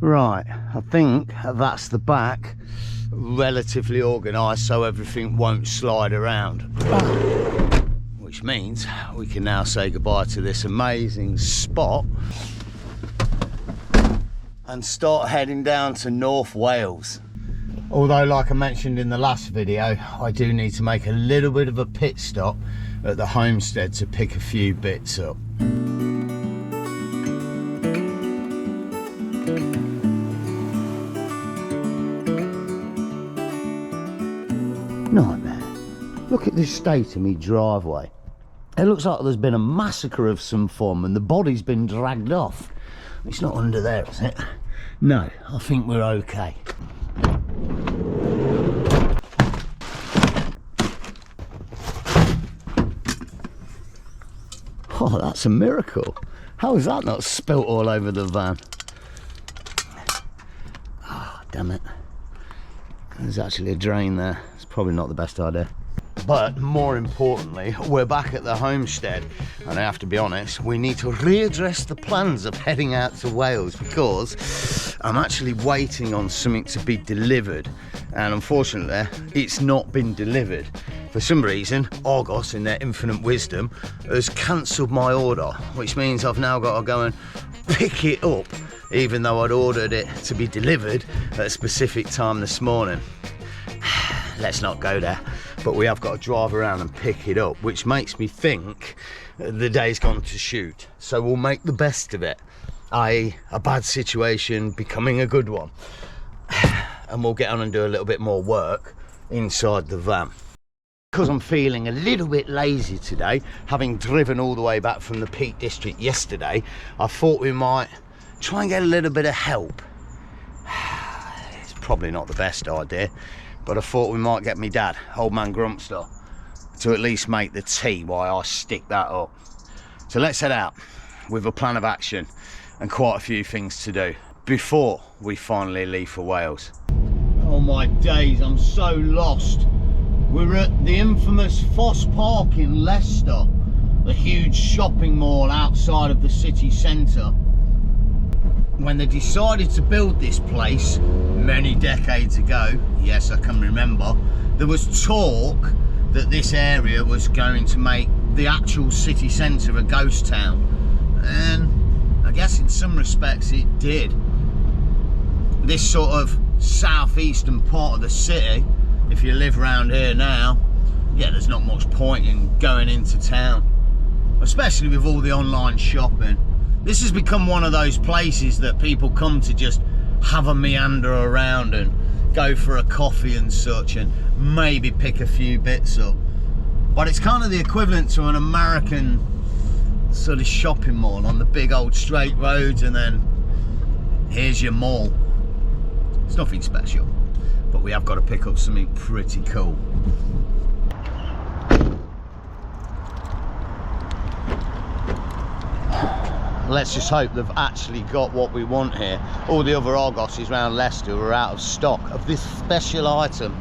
Right, I think that's the back, relatively organised so everything won't slide around. Which means we can now say goodbye to this amazing spot and start heading down to North Wales. Although, like I mentioned in the last video, I do need to make a little bit of a pit stop at the homestead to pick a few bits up. Nightmare. Look at this state of me driveway. It looks like there's been a massacre of some form and the body's been dragged off. It's not under there, is it? No, I think we're okay. Oh, that's a miracle. How is that not spilt all over the van? Oh, damn it. There's actually a drain there. It's probably not the best idea. But more importantly, we're back at the homestead, and I have to be honest, we need to readdress the plans of heading out to Wales because I'm actually waiting on something to be delivered, and unfortunately it's not been delivered. For some reason, Argos, in their infinite wisdom, has cancelled my order, which means I've now got to go and pick it up, even though I'd ordered it to be delivered at a specific time this morning. Let's not go there, but we have got to drive around and pick it up, which makes me think the day's gone to shoot. So we'll make the best of it, i.e. a bad situation becoming a good one. And we'll get on and do a little bit more work inside the van. Because I'm feeling a little bit lazy today, having driven all the way back from the Peak District yesterday, I thought we might try and get a little bit of help. It's probably not the best idea, but I thought we might get me dad, old man Grumpster, to at least make the tea while I stick that up. So let's head out with a plan of action and quite a few things to do before we finally leave for Wales. Oh my days, I'm so lost. We're at the infamous Foss Park in Leicester, the huge shopping mall outside of the city centre. When they decided to build this place many decades ago, yes, I can remember, there was talk that this area was going to make the actual city centre a ghost town, and I guess in some respects it did. This sort of southeastern part of the city, if you live around here now, yeah, there's not much point in going into town, especially with all the online shopping. This has become one of those places that people come to just have a meander around and go for a coffee and such, and maybe pick a few bits up. But it's kind of the equivalent to an American sort of shopping mall on the big old straight roads, and then here's your mall. It's nothing special, but we have got to pick up something pretty cool. Let's just hope they've actually got what we want here. All the other Argoses around Leicester are out of stock of this special item.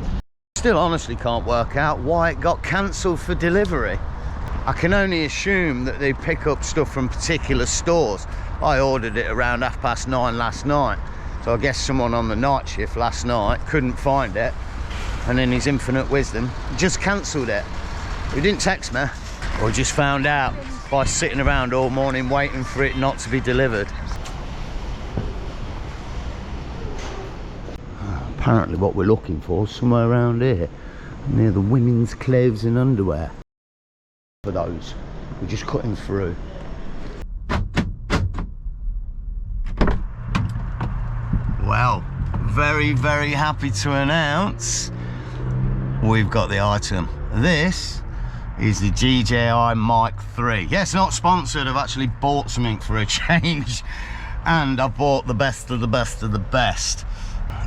Still honestly can't work out why it got cancelled for delivery. I can only assume that they pick up stuff from particular stores. I ordered it around 9:30 last night, so I guess someone on the night shift last night couldn't find it, and in his infinite wisdom just cancelled it. He didn't text me, or just found out by sitting around all morning waiting for it not to be delivered. Apparently what we're looking for is somewhere around here, near the women's clothes and underwear. For those, we're just cutting through. Well, very, very happy to announce we've got the item. This is the DJI Mic 3. Yes, not sponsored, I've actually bought something for a change, and I bought the best of the best of the best.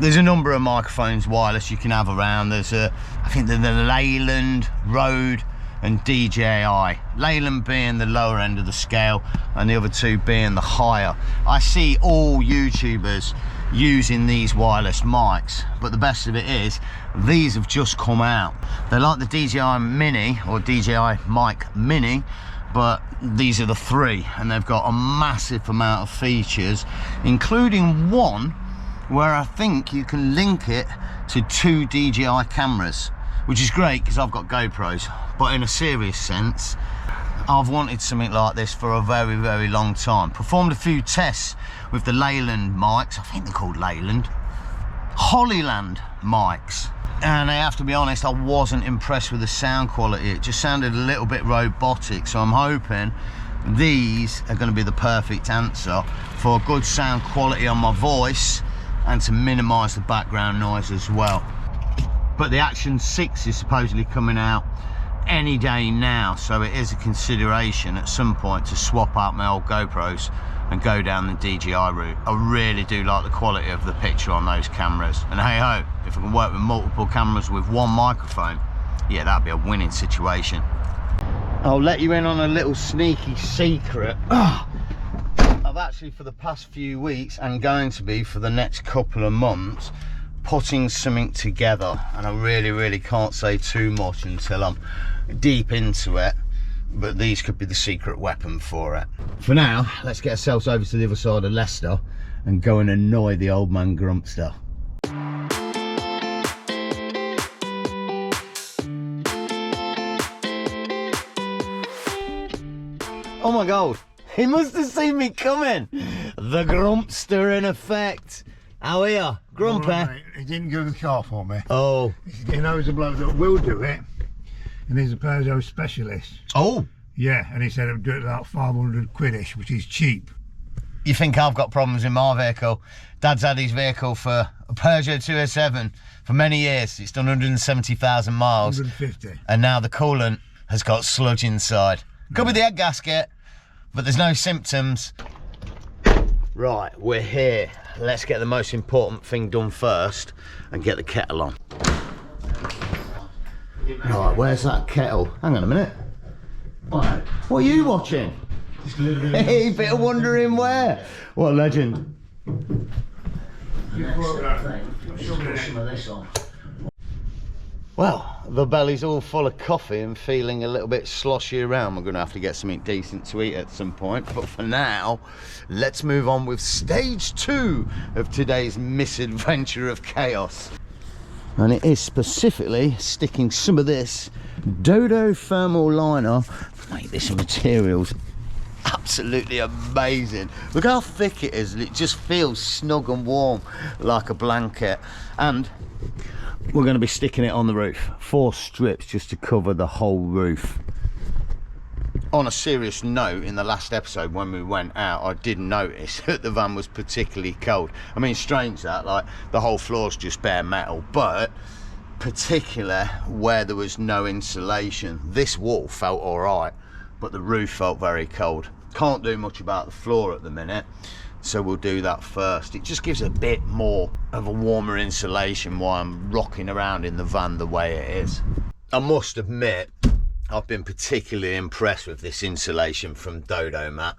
There's a number of microphones wireless you can have around. There's I think they're the Leyland, Rode and DJI. Leyland being the lower end of the scale and the other two being the higher. I see all YouTubers using these wireless mics, but the best of it is these have just come out. They're like the DJI Mini or DJI Mic Mini, but these are the 3, and they've got a massive amount of features, including one where I think you can link it to 2 DJI cameras, which is great because I've got GoPros. But in a serious sense, I've wanted something like this for a very, very long time. Performed a few tests with the Leyland mics. I think they're called Leyland. Hollyland mics. And I have to be honest, I wasn't impressed with the sound quality. It just sounded a little bit robotic. So I'm hoping these are going to be the perfect answer for a good sound quality on my voice and to minimise the background noise as well. But the Action 6 is supposedly coming out any day now, so it is a consideration at some point to swap out my old GoPros and go down the DJI route. I really do like the quality of the picture on those cameras, and hey ho, if I can work with multiple cameras with one microphone, yeah, that'd be a winning situation. I'll let you in on a little sneaky secret. I've actually, for the past few weeks and going to be for the next couple of months, putting something together, and I really can't say too much until I'm deep into it, but these could be the secret weapon for it. For now, let's get ourselves over to the other side of Leicester and go and annoy the old man Grumpster. Oh my god, he must have seen me coming. The Grumpster in effect. How are you, Grumpy? Right, he didn't go to the car for me. Oh. He knows a bloke that will do it, and he's a Peugeot specialist. Oh. Yeah, and he said he'd do it about 500 quidish, which is cheap. You think I've got problems in my vehicle? Dad's had his vehicle for a Peugeot 207 for many years. It's done 170,000 miles. 150. And now the coolant has got sludge inside. Could be the head gasket, but there's no symptoms. Right, we're here. Let's get the most important thing done first and get the kettle on. Right, where's that kettle? Hang on a minute. What are you watching? Hey, bit of wondering where. What a legend. Well, the belly's all full of coffee and feeling a little bit sloshy around. We're going to have to get something decent to eat at some point. But for now, let's move on with stage 2 of today's misadventure of chaos. And it is specifically sticking some of this Dodo thermal liner. Mate, this material's absolutely amazing. Look how thick it is, and it just feels snug and warm like a blanket. And we're going to be sticking it on the roof. 4 strips just to cover the whole roof. On a serious note, in the last episode when we went out, I did notice that the van was particularly cold. I mean, strange that, like, the whole floor's just bare metal, but particular where there was no insulation. This wall felt all right, but the roof felt very cold. Can't do much about the floor at the minute, so we'll do that first. It just gives a bit more of a warmer insulation while I'm rocking around in the van the way it is. I must admit, I've been particularly impressed with this insulation from Dodo Mat.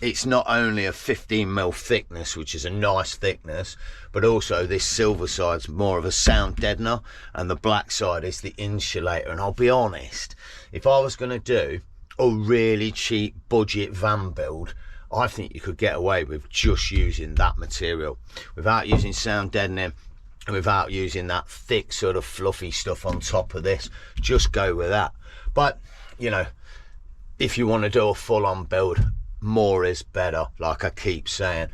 It's not only a 15mm thickness, which is a nice thickness, but also this silver side's more of a sound deadener and the black side is the insulator. And I'll be honest, if I was going to do a really cheap budget van build, I think you could get away with just using that material without using sound deadening and without using that thick sort of fluffy stuff on top of this. Just go with that. But, you know, if you want to do a full-on build, more is better, like I keep saying,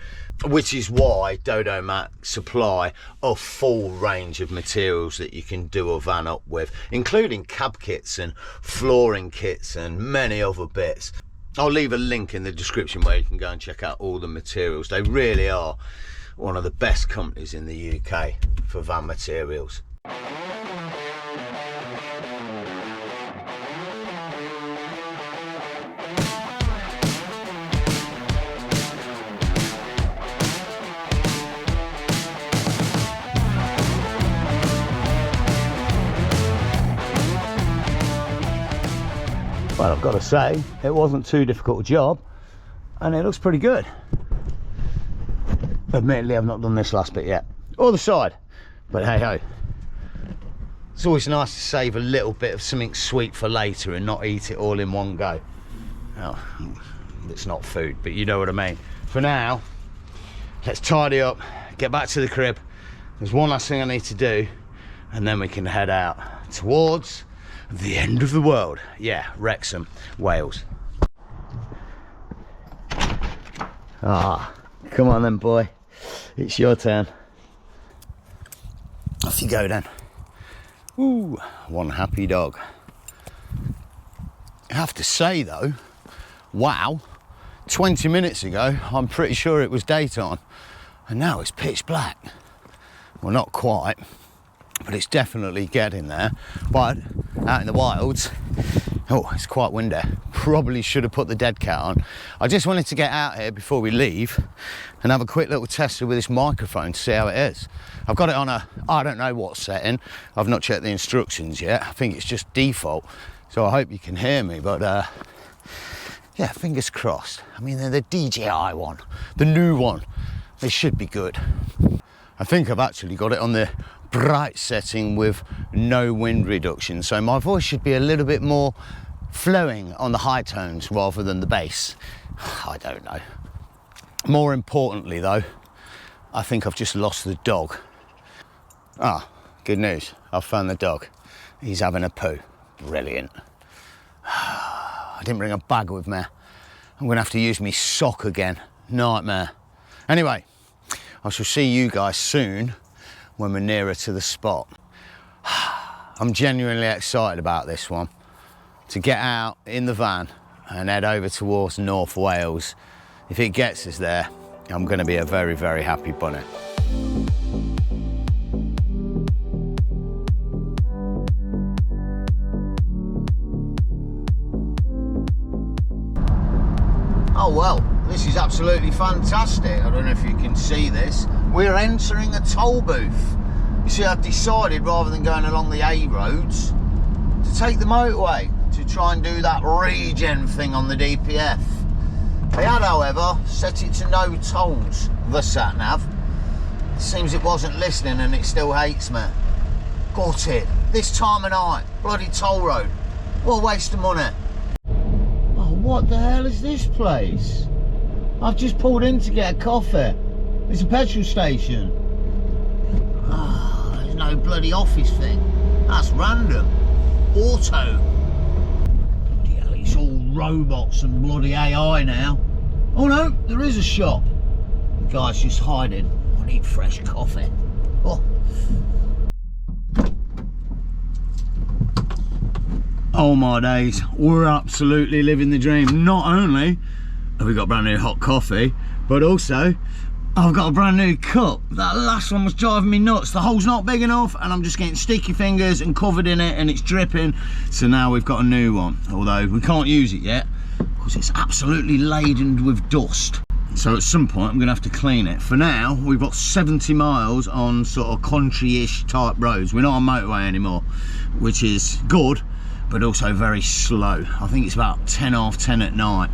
which is why Dodo Mat supply a full range of materials that you can do a van up with, including cab kits and flooring kits and many other bits. I'll leave a link in the description where you can go and check out all the materials. They really are one of the best companies in the UK for van materials. Well, I've got to say, it wasn't too difficult a job, and it looks pretty good. Admittedly, I've not done this last bit yet, or the side, but hey ho. It's always nice to save a little bit of something sweet for later and not eat it all in one go. Oh, it's not food, but you know what I mean. For now, let's tidy up, get back to the crib. There's one last thing I need to do, and then we can head out towards the end of the world. Yeah, Wrexham, Wales. Ah, come on then, boy. It's your turn. Off you go then. Ooh, one happy dog. I have to say though, wow, 20 minutes ago, I'm pretty sure it was daytime, and now it's pitch black. Well, not quite, but it's definitely getting there. But out in the wilds, oh, it's quite windy. Probably should have put the dead cat on. I just wanted to get out here before we leave and have a quick little tester with this microphone to see how it is. I've got it on a, I don't know what setting. I've not checked the instructions yet. I think it's just default. So I hope you can hear me, but yeah, fingers crossed. I mean, they're the DJI one, the new one. They should be good. I think I've actually got it on the bright setting with no wind reduction. So my voice should be a little bit more flowing on the high tones rather than the bass. I don't know. More importantly though, I think I've just lost the dog. Ah, good news. I've found the dog. He's having a poo. Brilliant. I didn't bring a bag with me. I'm gonna have to use me sock again. Nightmare. Anyway, I shall see you guys soon when we're nearer to the spot. I'm genuinely excited about this one. To get out in the van and head over towards North Wales. If it gets us there, I'm gonna be a very, very happy bunny. Oh well, this is absolutely fantastic. I don't know if you can see this. We're entering a toll booth. You see, I've decided rather than going along the A roads to take the motorway to try and do that regen thing on the DPF. They had, however, set it to no tolls, the sat-nav. It seems it wasn't listening and it still hates me. Gutted. This time of night, bloody toll road. What a waste of money. What the hell is this place? I've just pulled in to get a coffee. It's a petrol station. Ah, there's no bloody office thing. That's random. Auto. Bloody hell, it's all robots and bloody AI now. Oh no, there is a shop. The guy's just hiding. I need fresh coffee. Oh. Oh my days, we're absolutely living the dream. Not only have we got brand new hot coffee, but also I've got a brand new cup. That last one was driving me nuts. The hole's not big enough and I'm just getting sticky fingers and covered in it and it's dripping. So now we've got a new one, although we can't use it yet because it's absolutely laden with dust. So at some point I'm gonna have to clean it. For now, we've got 70 miles on sort of country-ish type roads. We're not on motorway anymore, which is good, but also very slow. I think it's about 10, half 10 at night.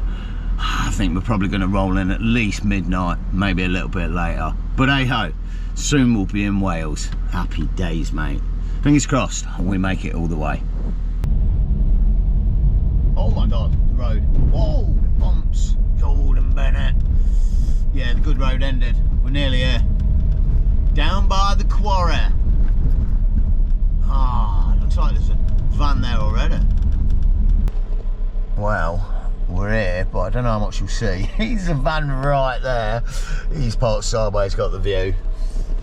I think we're probably going to roll in at least midnight, maybe a little bit later. But hey ho, soon we'll be in Wales. Happy days, mate. Fingers crossed, we make it all the way. Oh my God, the road. Whoa, bumps. Jordan Bennett. Yeah, the good road ended. We're nearly here. Down by the quarry. Ah, looks like there's a van there already. Well, we're here, but I don't know how much you'll see. He's a van right there. He's parked sideways, got the view.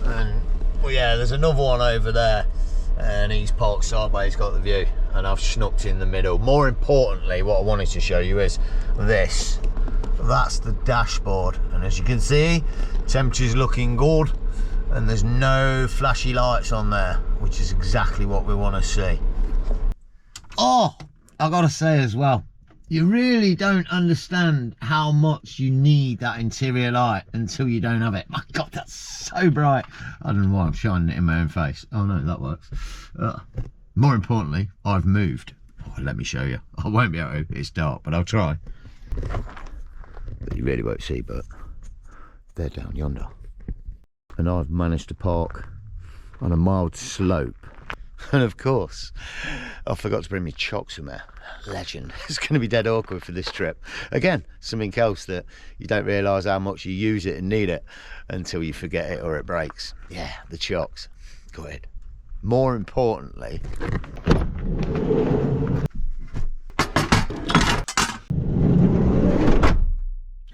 And well, yeah, there's another one over there, and he's parked sideways, got the view. And I've snuck in the middle. More importantly, what I wanted to show you is this. That's the dashboard, and as you can see, temperature's looking good, and there's no flashy lights on there, which is exactly what we want to see. Oh, I gotta say as well, you really don't understand how much you need that interior light until you don't have it. My God, that's so bright. I don't know why I'm shining it in my own face. Oh no, that works. More importantly, I've moved. Oh, let me show you. I won't be able to, it's dark, but I'll try. You really won't see, but they're down yonder. And I've managed to park on a mild slope. And of course, I forgot to bring my chocks with me. Legend. It's going to be dead awkward for this trip. Again, something else that you don't realise how much you use it and need it until you forget it or it breaks. Yeah, the chocks. Go ahead. More importantly,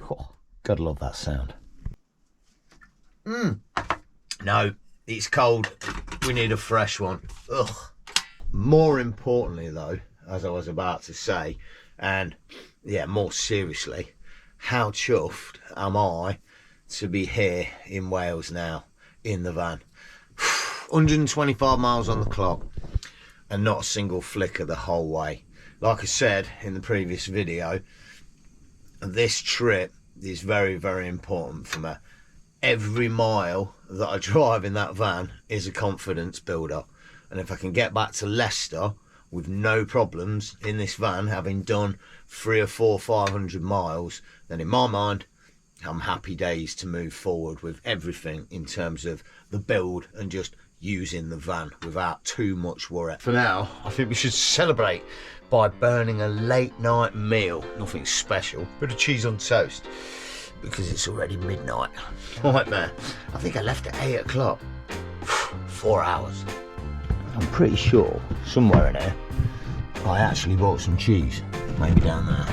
oh, gotta love that sound. No, it's cold. We need a fresh one. Ugh. More importantly though, as I was about to say, and yeah, more seriously, how chuffed am I to be here in Wales now, in the van. 125 miles on the clock and not a single flicker the whole way. Like I said in the previous video, this trip is very, very important for me. Every mile that I drive in that van is a confidence builder. And if I can get back to Leicester with no problems in this van, having done 300 or 400, 500 miles, then in my mind, I'm happy days to move forward with everything in terms of the build and just using the van without too much worry. For now, I think we should celebrate by burning a late night meal. Nothing special, bit of cheese on toast, because it's already midnight. Right there, I think I left at 8 o'clock. 4 hours. I'm pretty sure somewhere in here I actually bought some cheese. Maybe down there.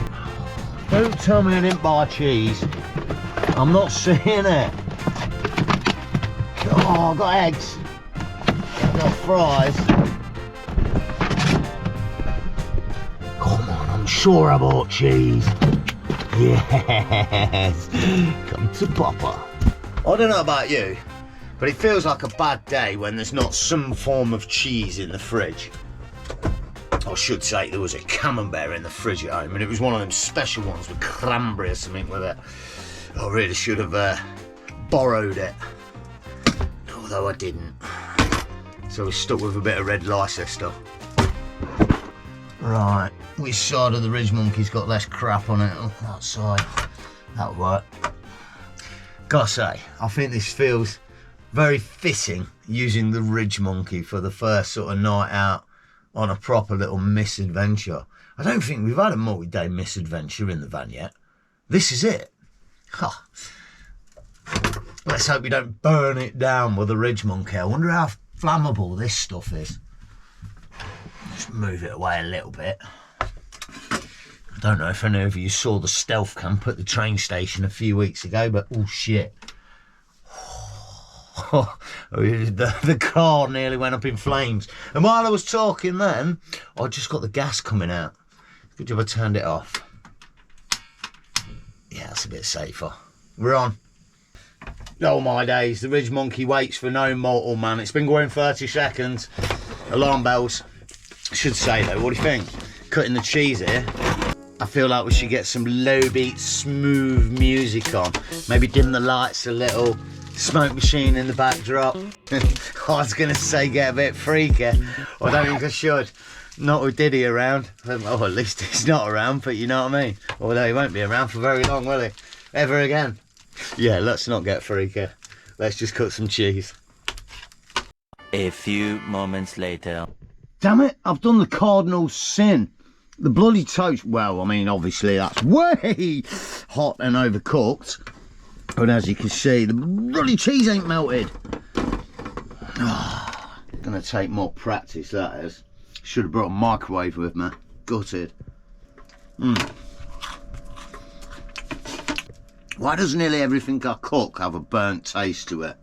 Don't tell me I didn't buy cheese. I'm not seeing it. Oh, I've got eggs. I've got fries. Come on, I'm sure I bought cheese. Yes. Come to Papa. I don't know about you, but it feels like a bad day when there's not some form of cheese in the fridge. I should say there was a camembert in the fridge at home, and it was one of them special ones with cranberry or something with it. I really should have borrowed it, although I didn't. So we're stuck with a bit of red Leicester. Right, which side of the Ridge Monkey's got less crap on it? Oh, that side. That'll work. Gotta say, I think this feels very fitting using the Ridge Monkey for the first sort of night out on a proper little misadventure. I don't think we've had a multi-day misadventure in the van yet. This is it. Huh. Let's hope we don't burn it down with the Ridge Monkey. I wonder how flammable this stuff is. Just move it away a little bit. I don't know if any of you saw the stealth camp at the train station a few weeks ago, but oh shit. The car nearly went up in flames. And while I was talking then, I just got the gas coming out. Good job I turned it off. Yeah, that's a bit safer. We're on. Oh my days, the Ridge Monkey waits for no mortal man. It's been going 30 seconds. Alarm bells. I should say though, what do you think? Cutting the cheese here. I feel like we should get some low beat, smooth music on. Maybe dim the lights a little. Smoke machine in the backdrop. I was going to say get a bit freaky. I don't think I should. Not with Diddy around. Oh, at least he's not around, but you know what I mean. Although he won't be around for very long, will he? Ever again. Yeah, let's not get freaky. Let's just cut some cheese. A few moments later. Damn it, I've done the cardinal sin. The bloody toast, well, I mean, obviously that's way hot and overcooked. But as you can see, the bloody cheese ain't melted. Oh, gonna take more practice, that is. Should have brought a microwave with me. Gutted. Why does nearly everything I cook have a burnt taste to it?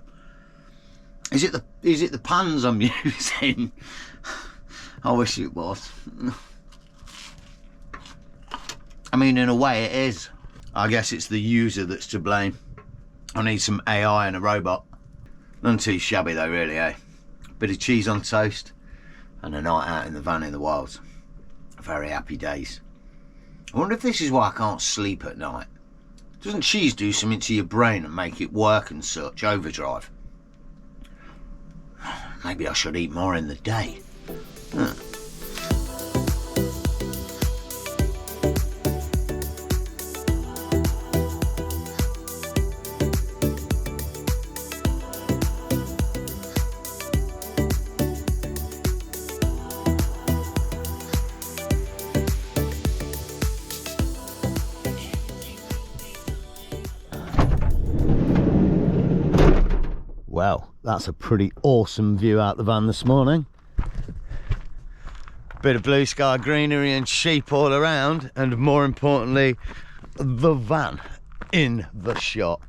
Is it the pans I'm using? I wish it was. I mean, in a way it is. I guess it's the user that's to blame. I need some AI and a robot. None too shabby though, really, eh? Bit of cheese on toast and a night out in the van in the wilds. Very happy days. I wonder if this is why I can't sleep at night. Doesn't cheese do something to your brain and make it work and such, overdrive? Maybe I should eat more in the day. Huh. that's a pretty awesome view out the van this morning. Bit of blue sky greenery and sheep all around, and more importantly, the van in the shot.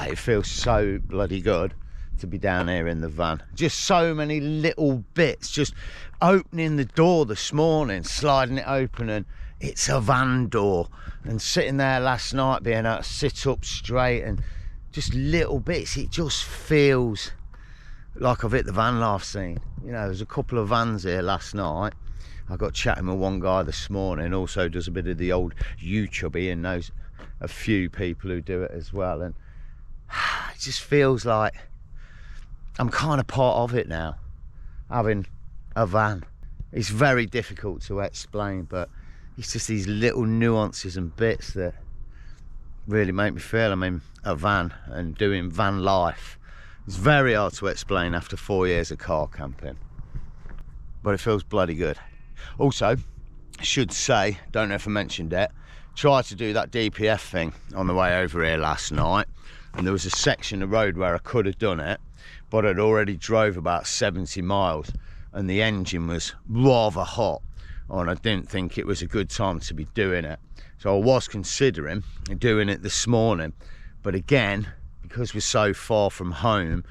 It feels so bloody good to be down here in the van. Just so many little bits, just opening the door this morning, sliding it open, and it's a van door, and sitting there last night being able to sit up straight, and just little bits. It just feels like I've hit the van life scene. You know, there's a couple of vans here last night. I got chatting with one guy this morning, also does a bit of the old YouTubing and knows a few people who do it as well, and it just feels like I'm kind of part of it now, having a van. It's very difficult to explain, but it's just these little nuances and bits that really make me feel I'm in a van and doing van life. It's very hard to explain after 4 years of car camping, but it feels bloody good. Also, I should say, don't know if I mentioned it, tried to do that DPF thing on the way over here last night, and there was a section of road where I could have done it, but I'd already drove about 70 miles and the engine was rather hot, and I didn't think it was a good time to be doing it. So I was considering doing it this morning, but again, because we're so far from home,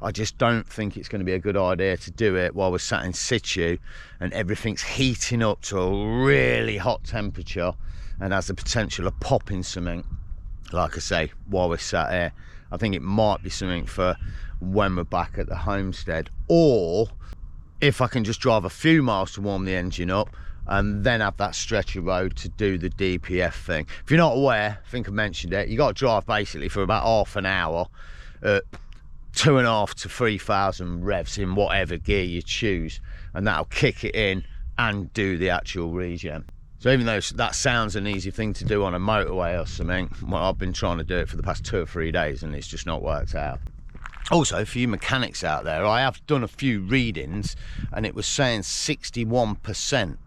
I just don't think it's going to be a good idea to do it while we're sat in situ and everything's heating up to a really hot temperature and has the potential of popping something, like I say, while we're sat here. I think it might be something for when we're back at the homestead, or if I can just drive a few miles to warm the engine up and then have that stretch of road to do the DPF thing. If you're not aware, I think I mentioned it, you got to drive basically for about half an hour at 2,500 to 3,000 revs in whatever gear you choose, and that'll kick it in and do the actual regen. So even though that sounds an easy thing to do on a motorway or something, well, I've been trying to do it for the past 2 or 3 days and it's just not worked out. Also, for you mechanics out there, I have done a few readings and it was saying 61%,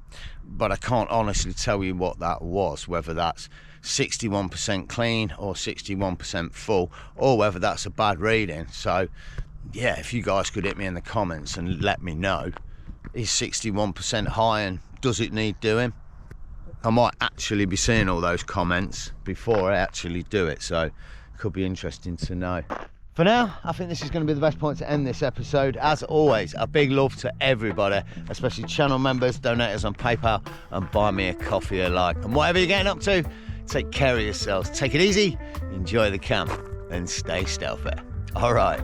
but I can't honestly tell you what that was, whether that's 61% clean or 61% full, or whether that's a bad reading. So yeah, if you guys could hit me in the comments and let me know, is 61% high and does it need doing? I might actually be seeing all those comments before I actually do it, so it could be interesting to know. For now, I think this is going to be the best point to end this episode. As always, a big love to everybody, especially channel members, donators on PayPal, and buy me a coffee alike. And whatever you're getting up to, take care of yourselves. Take it easy, enjoy the camp, and stay stealthy. All right.